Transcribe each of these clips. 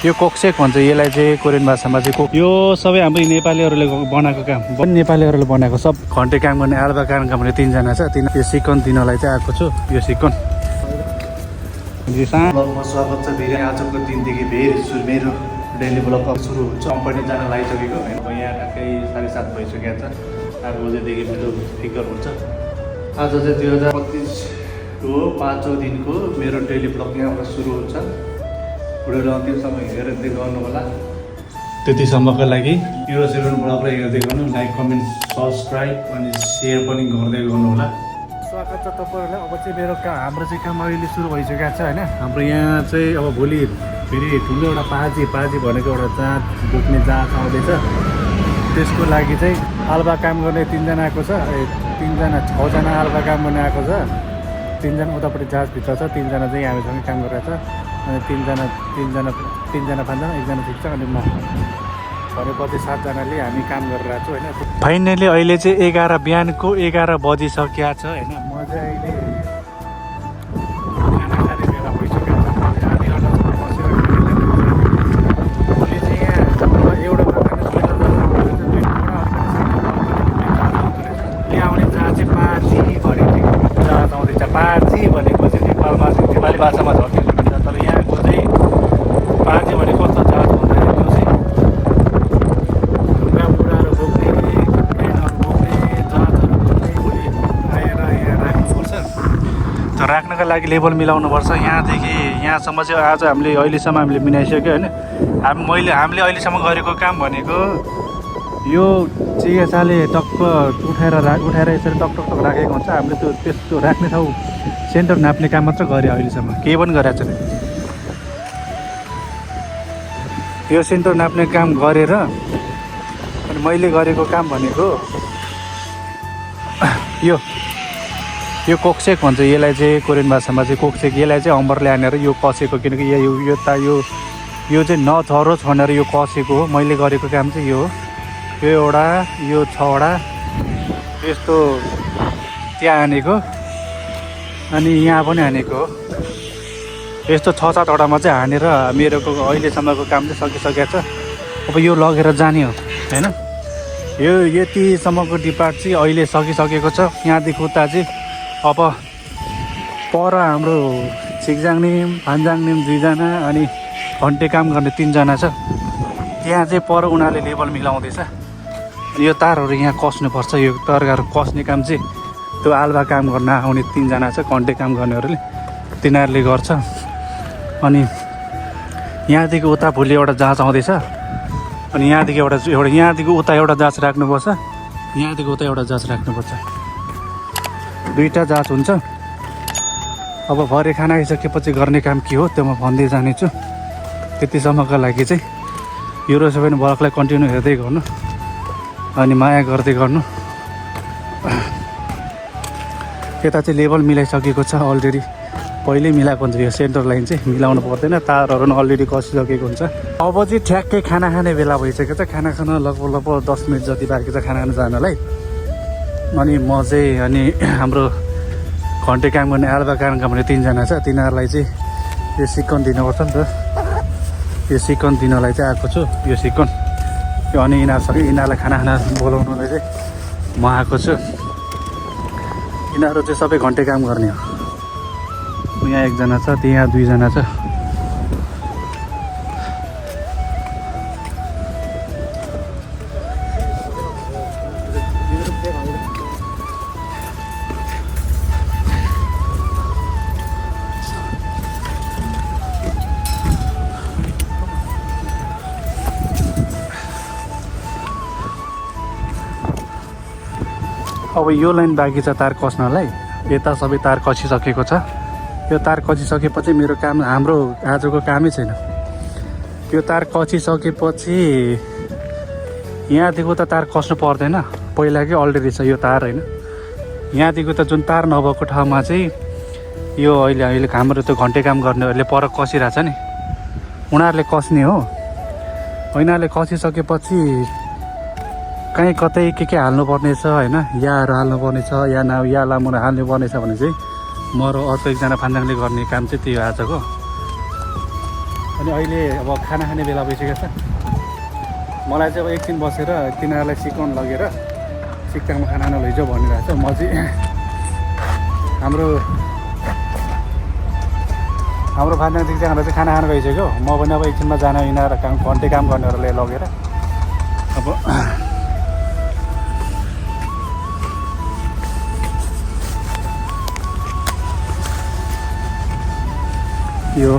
यो कोक्सेक भन्छ यसलाई चाहिँ कोरियन भाषामा चाहिँ यो सबै हाम्रो नेपालीहरूले बनाएको काम नेपालीहरूले बनाएको सब घन्टे काम गर्ने आल्बा काम गर्ने 3 जना छ। यो सिकन दिनलाई चाहिँ आएको छु। यो सिकन स्वागत छ धेरै। आजको दिनदेखि फेरि मेरो डेली ब्लग सुरु हुन्छ। कम्पनी जान लागिसकेको होइन। यहाँ ठ्याक्कै 7:30 भइसकेको छ। 8 बजेदेखि मेरो फिगर हुन्छ। आज चाहिँ 2025 को 5औं दिनको मेरो डेली ब्लग यहाँबाट सुरु हुन्छ। भिडियो अन्तिमसम्म हेर्दै गर्नु होला। त्यतिसम्मको लागि यो 7 ब्लगलाई हेर्दै गर्नु, लाइक कमेन्ट सब्सक्राइब अनि सेयर पनि गर्दै गर्नु होला। स्वागत छ तपाईँहरूलाई। अब चाहिँ मेरो हाम्रो चाहिँ काम अहिले सुरु भइसकेको छ होइन। हाम्रो यहाँ चाहिँ अब भोलि फेरि ठुलो एउटा पाजी भनेको एउटा जाँच बोक्ने जाँच आउँदैछ। त्यसको लागि चाहिँ आल्बा काम गर्ने 3 जना आएको छ। 6 जना आल्बा काम गर्ने आएको छ। 3 जना उतापट्टि जाँचभित्र छ। 3 जना चाहिँ हामीसँग काम गरिरहेको छ। अनि 3 जना 5 जना 1 जना ठिक छ। अनि म भनेपछि 7 जनाले हामी काम गरिरहेको छु होइन। फाइनली अहिले चाहिँ 11 बिहानको 11 बजिसकेको छ होइन। म चाहिँ अहिले खाना खाने बेला भइसकेको छ। हामी अर्को बसेर भोलि चाहिँ यहाँ एउटा आउने जहाँ चाहिँ पाजी भनेको जहाज आउँदैछ। पाजी भनेको चाहिँ नेपालमा चाहिँ नेपाली भाषामा झर्किन्छ। तर यहाँको चाहिँ पाजी भनेको कस्तो जहाज भन्दाखेरि त्यो चाहिँ ढुङ्गा बुढाहरू बोक्ने ट्रेनहरू बोक्ने जहाजहरू बोक्ने भोलि आएर यहाँ राख्नुपर्छ। त्यो राख्नको लागि लेभल मिलाउनुपर्छ। यहाँदेखि यहाँसम्म चाहिँ आज अहिलेसम्म हामीले मिलाइसक्यो होइन। हामीले अहिलेसम्म गरेको काम भनेको यो चियासाले टक्क उठाएर यसरी टक राखेको हुन्छ। हामीले त्यस्तो राख्ने ठाउँ सेन्टर नाप्ने काम मात्र गऱ्यो अहिलेसम्म, केही पनि गरेको छैन। यो सेन्टर नाप्ने काम गरेर अनि मैले गरेको काम भनेको यो कोक्सेक भन्छ यसलाई चाहिँ कोरियन भाषामा चाहिँ कोक्सेक। यसलाई चाहिँ अम्बरले हानेर यो कसेको, किनकि यो चाहिँ नझरोस् भनेर यो कसेको हो। मैले गरेको काम चाहिँ यो एउटा यो 6वटा यस्तो त्यहाँ हानेको अनि यहाँ पनि हानेको हो। यस्तो 6-7वटामा चाहिँ हानेर मेरो अहिलेसम्मको काम चाहिँ सकिसकेको छ। अब यो लगेर जाने हो होइन। यो यतिसम्मको डिपार्ट चाहिँ अहिले सकिसकेको छ। यहाँदेखि उता चाहिँ अब पर हाम्रो छिकजाङनिम फान्जाङनिम 2 जना अनि घन्टे काम गर्ने 3 जना छ। त्यहाँ चाहिँ पर उनीहरूले लेभल मिलाउँदैछ। यो तारहरू यहाँ कस्नुपर्छ। यो तारहरू कस्ने काम चाहिँ त्यो आल्बा काम गर्न आउने 3 जना छ। घन्टे काम गर्नेहरूले तिनीहरूले गर्छ। अनि यहाँदेखि उता भोलि एउटा जाँच आउँदैछ। अनि यहाँदेखि उता एउटा जाँच राख्नुपर्छ। यहाँदेखि उता एउटा जाँच राख्नुपर्छ। 2टा जाँच हुन्छ। अब भरे खाना आइसकेपछि गर्ने काम के हो त्यो म भन्दै जानेछु। त्यतिसम्मको लागि चाहिँ यो रोसेन ब्लगलाई कन्टिन्यू हेर्दै गर्नु अनि माया गर्दै गर्नु। यता चाहिँ लेभल मिलाइसकेको छ अलरेडी। पहिल्यै मिलाएको हुन्छ। यो सेन्टर लाइन चाहिँ मिलाउनु पर्दैन। तारहरू पनि अलरेडी कसिसकेको हुन्छ। अब चाहिँ ठ्याक्कै खाना खाने बेला भइसकेको छ। खाना खान लगभग 10 मिनट जति बाँकी छ खाना खान जानलाई। अनि म चाहिँ अनि हाम्रो घन्टे काम गर्ने आल्बा काम गर्ने 3 जना छ। तिनीहरूलाई चाहिँ यो सिकन दिनुपर्छ नि त। यो सिकन दिनलाई चाहिँ आएको छु। यो सिकन अनि यिनीहरूलाई खाना बोलाउनुलाई चाहिँ म आएको छु। यिनीहरू चाहिँ सबै घन्टे काम गर्ने हो। यहाँ 1 जना छ, त्यहाँ 2 जना छ। अब यो लाइन बाँकी छ तार कस्नलाई। यता सबै तार कसिसकेको छ। यो तार कसिसकेपछि मेरो काम हाम्रो आजको कामै छैन। यो तार कसिसकेपछि यहाँदेखि उता तार कस्नु पर्दैन। पहिलाकै अलरेडी छ यो तार होइन। यहाँदेखि उता जुन तार नभएको ठाउँमा चाहिँ यो अहिले हाम्रो त्यो घन्टे काम गर्नेहरूले पर कसिरहेछ नि, उनीहरूले कस्ने हो। यिनीहरूले कसिसकेपछि कहीँ कतै के हाल्नुपर्ने छ होइन। याहरू हाल्नुपर्ने छ या लामो हाल्नुपर्ने छ भने चाहिँ म र अर्को 1 जना फान्जाङले गर्ने काम चाहिँ त्यही हो आजको। अनि अहिले अब खाना खाने बेला भइसकेको छ। मलाई चाहिँ अब एकछिन बसेर तिनीहरूलाई सिकाउन लगेर सिक्ताङमा खाना खान लैजाऊ भनिरहेको छ। म चाहिँ हाम्रो फान्दाङदेखि चाहिँ हाम्रो चाहिँ खाना खान गइसक्यो। म पनि अब एकछिनमा जान यिनीहरू घन्टे काम गर्नेहरूलाई लगेर अब यो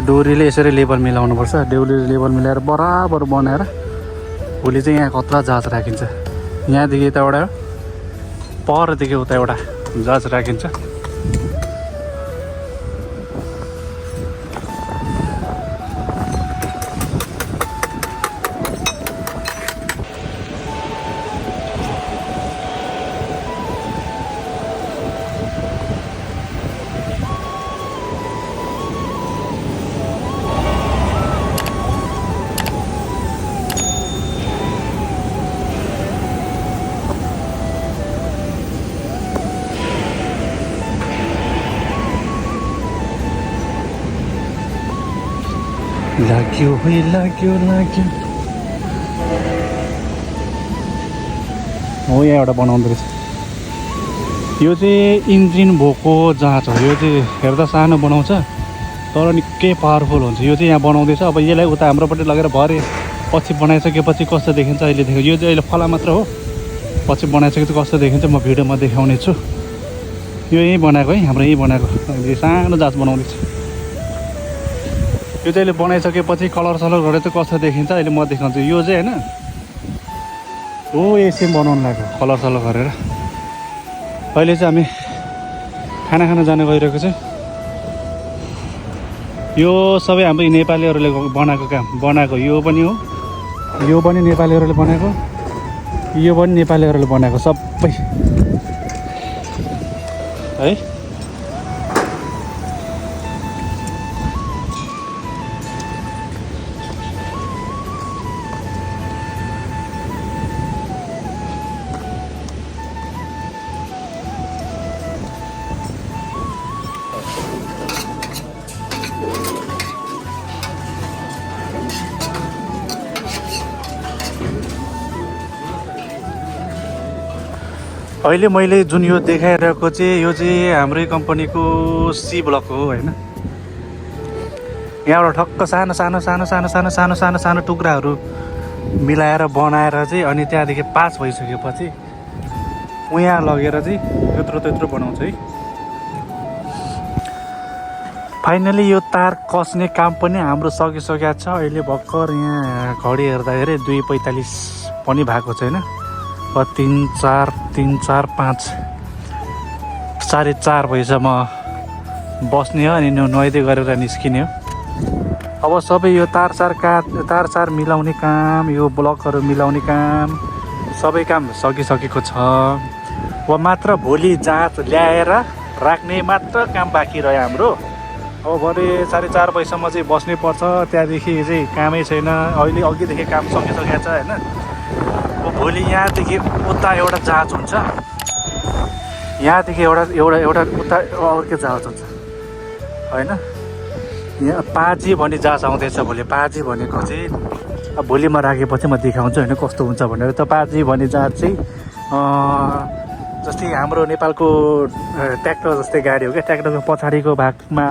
डोरीले यसरी लेबल मिलाउनुपर्छ। डोरीले लेबल मिलाएर बराबर बनाएर भोलि चाहिँ यहाँ कत्रा जहाज राखिन्छ। यहाँदेखि यता एउटा परदेखि उता एउटा जहाज राखिन्छ। लाग्यो है लाग्यो लाग्यो। हो यहाँ एउटा बनाउँदो रहेछ। यो चाहिँ इन्जिन भएको जहाज हो। यो चाहिँ हेर्दा सानो बनाउँछ तर निकै पावरफुल हुन्छ। यो चाहिँ यहाँ बनाउँदैछ। अब यसलाई उता हाम्रोपट्टि लगेर भरे पछि बनाइसकेपछि कस्तो देखिन्छ अहिले देखेँ। यो चाहिँ अहिले फला मात्र हो, पछि बनाइसकेपछि कस्तो देखिन्छ म भिडियोमा देखाउने छु। यो यहीँ बनाएको है, हाम्रो यहीँ बनाएको सानो जहाज बनाउँदैछ। यो चाहिँ अहिले बनाइसकेपछि कलर सलर गरेर चाहिँ कस्तो देखिन्छ अहिले म देखाउँछु। यो चाहिँ होइन हो यसरी बनाउनु लाग्यो कलर सलर गरेर। अहिले चाहिँ हामी खाना खान जान गइरहेको छ। यो सबै हाम्रो नेपालीहरूले बनाएको काम बनाएको यो पनि हो, यो पनि नेपालीहरूले बनाएको, यो पनि नेपालीहरूले बनाएको सबै है। अहिले मैले जुन यो देखाइरहेको चाहिँ यो चाहिँ हाम्रै कम्पनीको सी ब्लक हो होइन। यहाँबाट ठक्क सानो सानो सानो सानो सानो सानो सानो सानो टुक्राहरू मिलाएर बनाएर चाहिँ अनि त्यहाँदेखि पास भइसकेपछि उहाँ लगेर चाहिँ त्यत्रो त्यत्रो बनाउँछ है। फाइनली यो तार कस्ने काम पनि हाम्रो सकिसकेको छ। अहिले भर्खर यहाँ घडी हेर्दाखेरि 2:45 पनि भएको छैन। 3, 4, 5 4:30 भएछ। म बस्ने हो अनि नुहाइदिए गरेर निस्किने हो। अब सबै यो तार मिलाउने काम, यो ब्लकहरू मिलाउने काम सबै काम सकिसकेको छ। अब मात्र भोलि जहाज ल्याएर राख्ने मात्र काम बाँकी रह्यो हाम्रो। अब भरे 4:30 बजीसम्म चाहिँ बस्नै पर्छ, त्यहाँदेखि चाहिँ कामै छैन। अहिले अघिदेखि काम सकिसकेको छ होइन। अब भोलि यहाँदेखि उता एउटा जहाज हुन्छ, यहाँदेखि एउटा उता अर्को जहाज हुन्छ होइन। यहाँ पाजी भन्ने जहाज आउँदैछ भोलि। पाजी भनेको चाहिँ अब भोलि म राखेपछि म देखाउँछु होइन कस्तो हुन्छ भनेर। त पाजी भन्ने जहाज चाहिँ जस्तै हाम्रो नेपालको ट्र्याक्टर जस्तै गाडी हो क्या। ट्र्याक्टरको पछाडिको भागमा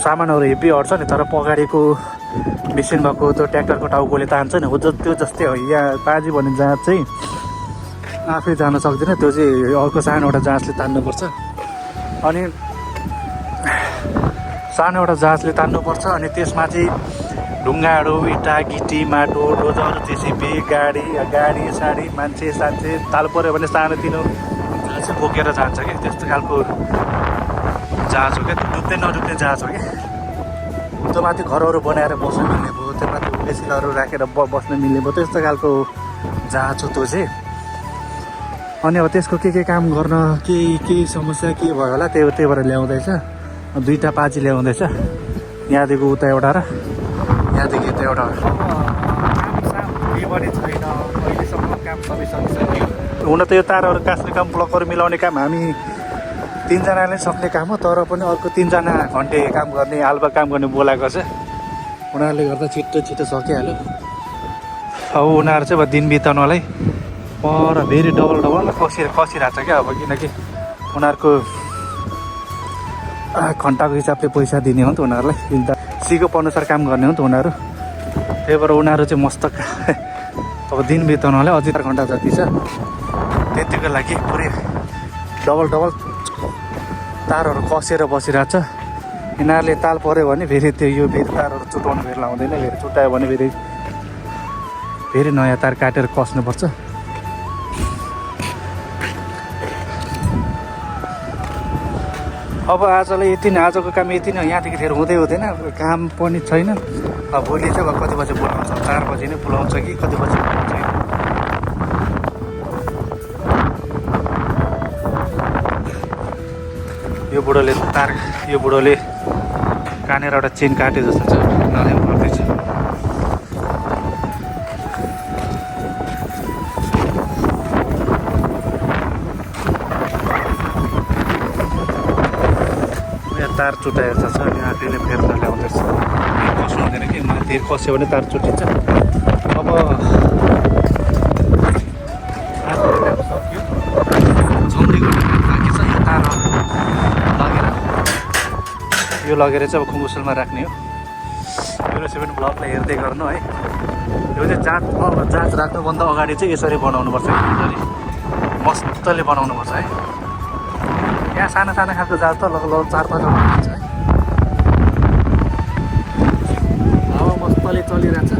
सामानहरू हेभी अट्छ नि, तर पगाडिको मेसिन भएको त्यो ट्र्याक्टरको टाउकोले तान्छ नि, हो त्यो जस्तै हो। यहाँ पाजी भन्ने जहाज चाहिँ आफै जान सक्दैन, त्यो चाहिँ अर्को सानो एउटा जहाजले तान्नुपर्छ। अनि सानो एउटा जहाजले तान्नुपर्छ अनि त्यसमा चाहिँ ढुङ्गाहरू, इँटा, गिटी, माटो, डोजर, जेसिबी, गाडी साडी, मान्छे ताल पऱ्यो भने सानोतिनो चाहिँ बोकेर जान्छ क्या। त्यस्तो खालको जहाज हो क्या। डुब्दै नडुब्ने जहाज हो क्या। त्यो माथि घरहरू बनाएर बस्न मिल्ने भयो, त्यो माथि मेसिनहरू राखेर बस्न मिल्ने भयो, त्यस्तो खालको जहाज हो त्यो चाहिँ। अनि अब त्यसको के काम गर्न केही समस्या के भयो होला, त्यही भएर ल्याउँदैछ। 2टा पाजी ल्याउँदैछ, यहाँदेखि उता एउटा र यहाँदेखि यता एउटा। छैन अहिलेसम्म काम सबै सकिसक्यो। हुन त यो तारहरू काट्ने काम, ब्लकहरू मिलाउने काम हामी 3जनाले सक्ने काम हो, तर पनि अर्को 3जना घन्टे काम गर्ने आल्बा काम गर्ने बोलाएको छ। उनीहरूले गर्दा छिटो छिटो सकिहाल्यो। अब उनीहरू चाहिँ अब दिन बिताउनलाई पर फेरि डबल कसिरहेको छ क्या अब, किनकि उनीहरूको घन्टाको हिसाबले पैसा दिने हो नि त उनीहरूलाई, सिको अनुसार काम गर्ने हो नि त उनीहरू। त्यही भएर उनीहरू चाहिँ मस्त अब दिन बिताउनलाई अझै 4 घन्टा जति छ, त्यतिको लागि पुरै डबल तारहरू कसेर बसिरहेको छ। यिनीहरूले ताल पऱ्यो भने फेरि त्यो यो फेरि तारहरू चुटाउनु फेरि लाउँदैन, फेरि चुटायो भने फेरि नयाँ तार काटेर कस्नुपर्छ। अब आजलाई यति नै, आजको काम यति नै, यहाँदेखि फेरि हुँदैन, काम पनि छैन। अब भोलि चाहिँ अब कति बजी बोलाउँछ, 4 बजी नै बोलाउँछ कि कति बजी बोलाउँछ। यो बुढोले कानेर एउटा चेन काटे जस्तो छ, नल्याउनु पर्दैछ। तार चुटाएर छ, यहाँ त्यसले फेरि नल्याउँदैछ। कस्नु हुँदैन कि माथि कस्यो भने तार चुटिन्छ। अब सक्यो, छौरी गर्ने बाँकी छ। यो तार लगेर चाहिँ अब खुङ्गुसलमा राख्ने हो। 07 ब्लकलाई हेर्दै गर्नु है। यो चाहिँ जाँच राख्नुभन्दा अगाडि चाहिँ यसरी बनाउनुपर्छ, यसरी मस्तले बनाउनुपर्छ है। यहाँ साना खालको जात त लगभग 4-5 हुन्छ है। हावा मस्तले चलिरहेछ।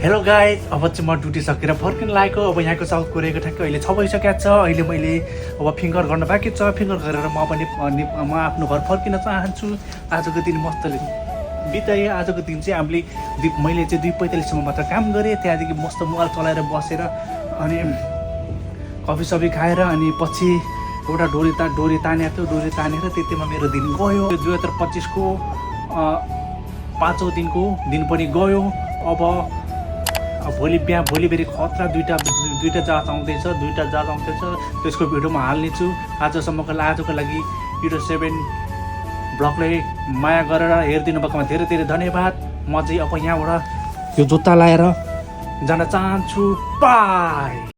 हेलो गाइज, अब चाहिँ म ड्युटी सकेर फर्किन लागेको। अब यहाँको साउथ कोरियाको ठ्याक्कै अहिले 6 बजिसकेको छ। अहिले मैले अब फिङ्गर गर्न बाँकी छ। फिङ्गर गरेर म आफ्नो घर फर्किन चाहन्छु। आजको दिन मस्तले बिताएँ। आजको दिन चाहिँ मैले चाहिँ 2:45सम्म मात्र काम गरेँ। त्यहाँदेखि मस्त मोबाइल चलाएर बसेर अनि कफी सफी खाएर अनि पछि एउटा डोरी तानेको थियो। डोरी तानेर त्यतिमा मेरो दिन गयो। 2025को 5औँ दिनको दिन पनि गयो। अब भोलि फेरि खतरा दुईटा जहाज आउँदैछ। त्यसको भिडियो म हाल्नेछु। आजको लागि 07 ब्लगलाई माया गरेर हेरिदिनु भएकोमा धेरै धेरै धन्यवाद। म चाहिँ अब यहाँबाट यो जुत्ता लाएर जान चाहन्छु। बाई।